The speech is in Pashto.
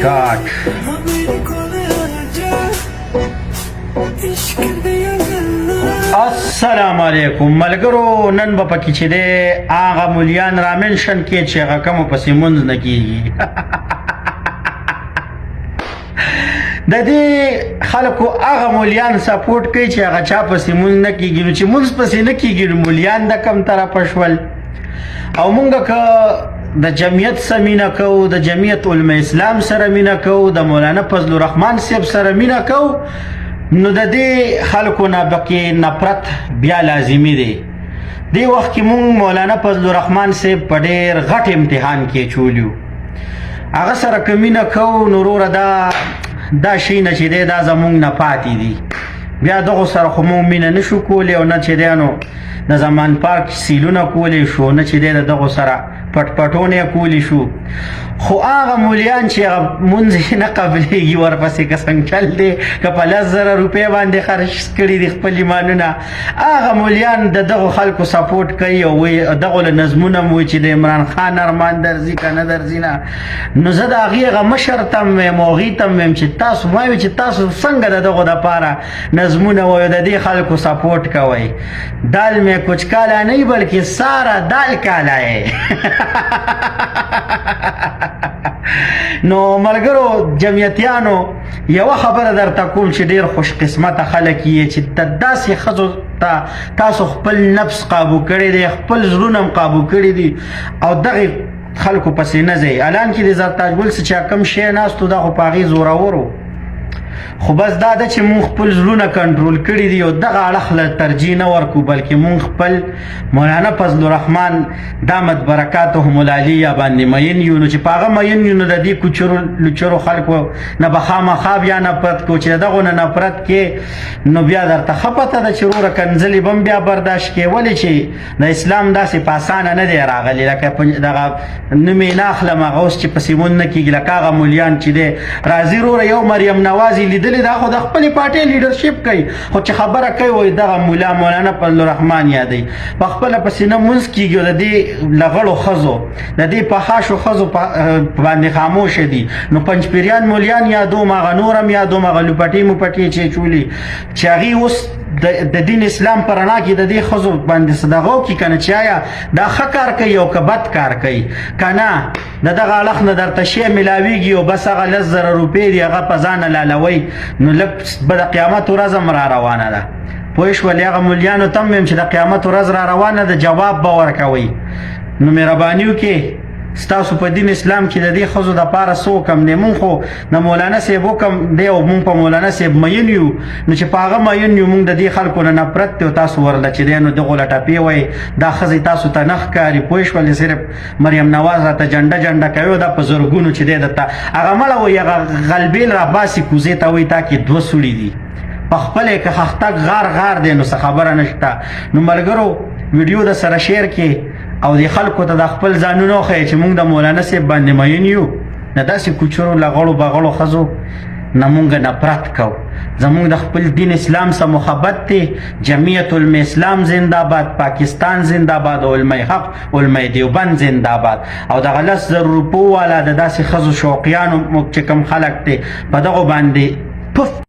स्टार्ट। अस्सलाम वालेकुम मलګرو، نن به پکې چې دی هغه مولیان را منشن کې چې هغه کومو پسې مونځ نه کېږي. د دې خلکو هغه مولیان سپورټ کوي چې هغه چا پسې مونځ نه کېږي، نو چې مونځ پسې نه کېږي نو مولیان د کم طرفه شول. او مونږ که د جمعیت سره مینه کوو، د جمعیت علماء اسلام سره مینه کوو، د مولانا فضل الرحمن صاحب سره مینه کوو، نو د دې خلکو نه بقې نفرت بیا لازمي دی. دې وخت کې مونږ مولانا فضل الرحمن صاحب په ډېر غټ امتحان کې چولیو. هغه سره که مینه کوو نو وروره دا شی نه چې دی دا زمونږ نه پاتې دي. بیا دغو سره خو مونږ مینه نشو کولی، او نه چې دی نو د زمان پارک سیلونه کولی شو، نه چې دی د دغو سره پټ پټونه کولی شو. خو هغه مولیان چې هغه مونځ نه قبلېږي ورپسې که څنګه چل دی، که په 10,000 روپۍ باندې خرج کړي دي خپل ایمانونه، هغه مولیان د دغو خلکو سپورټ کوي او دغو له نظمونه مو چې د عمران خان ارمان درځي که نه درځي نه. نو زه د هغې هغه مشر ته م ویم او هغې ته م ویم چې تاسو ما وی چې تاسو څنګه د دغو دپاره نظمونه وایو، د دې خلکو سپورټ کوئ. دال میں کچھ کالا نہیں بلکہ سارا دال کالا ہے. نو ملګرو جمعیتیانو، یوه خبره درته کوم چې ډېر خوش قسمته خلک یې چې داسې ښځو ته تاسو خپل نفس قابو کړی دی، خپل زړونه هم قابو کړي دي، او دغې خلکو پسې نه ځئ. الان کې د زرتاج ګل څه چې کوم شی ناست و دا خو په هغې زورور و، خو بس دا ده چې مونږ خپل زړونه کنټرول کړي دي او دغه اړخ له ترجیح نه ورکو، بلکې مونږ خپل مولانا فضل الرحمن دامت برکاتهم العالیه باندې مین یو. نو چې په هغه مین یو نو د دې کوچرو لوچرو خلکو نه به خامخا بیا نفرت کو، چې دغو نه نفرت کې نو بیا درته ښه پته ده چې وروره کنځلې به هم بیا برداشت کې. ولې چې د اسلام داسې په اسانه نه دی راغلی، لکه دغه نوم یې نه اخلم هغه اوس چې پسې مونځ نه کېږي، لکه هغه مولیان چې دی راځي وروره یو مریم نوازي لیدلې دا خو د خپلې پارټۍ لیډرشپ کوي، خو چې خبره کوي وایي دغه مولانا فضل الرحمن یادوي، په خپله پسې نه مونځ کېږي او د دې لغړو ښځو د دې پخاشو ښځو باندې خاموشه دي. نو پنجپیریان مولیان یادوم، هغه نور هم یادوم، هغه لوپټې موپټې چې چولي چې هغې اوس د دین اسلام په رڼا کې د دې ښځو باندې صدقه وکړي که نه، چې آیا دا ښه کار کوي او که بد کار کوي که نه. د دغه اړخ نه درته شی میلاویږي او بس هغه 10,000 روپۍ دي هغه په ځانه لالوئ، نو لږ به د قیامت ورځ هم را روانه ده. پوه شولې؟ هغه مولیانو ته هم ویم چې د قیامت ورځ را روانه ده، جواب به ورکوئ. نو مهرباني وکړئ ستاسو په دین اسلام کې د دې ښځو دپاره څه وکړم دی. مونږ خو د مولانا صاحب وکړم دی او مونږ په مولانا صاحب مین یو، نو چې په هغه مین یو مونږ د دې خلکو نه نفرت دی او تاسو ورله چې دی نو دغو له ټپې وایي دا ښځې تاسو ته نه ښکاري. پوه شولې؟ صرف مریم نواز راته جنډه کوي او دا په زرګونو چې دی درته هغه مړه وایي هغه غلبیل را باسي کوزې ته وایي تا کې 2 سوړي دي، په خپله که خښتګ غار دی نو څه خبره نشته. نو ملګرو ویډیو د سره شیر کې او د خلکو ته د خپل ځانونه وښیئ چې مونږ د مولانا صاحب باندې مین یو، نه داسې کوچرو لغړو بغړو ښځو نه مونږ نفرت کوو. زمونږ د خپل دین اسلام سره محبت دی. جمعیت علماء اسلام زنده باد، پاکستان زنده باد، علماء حق علماء دیوبند زنده باد. او دغه 10,000 روپو والا د داسې ښځو شوقیانو چې کوم خلک دی په دغو باندې پف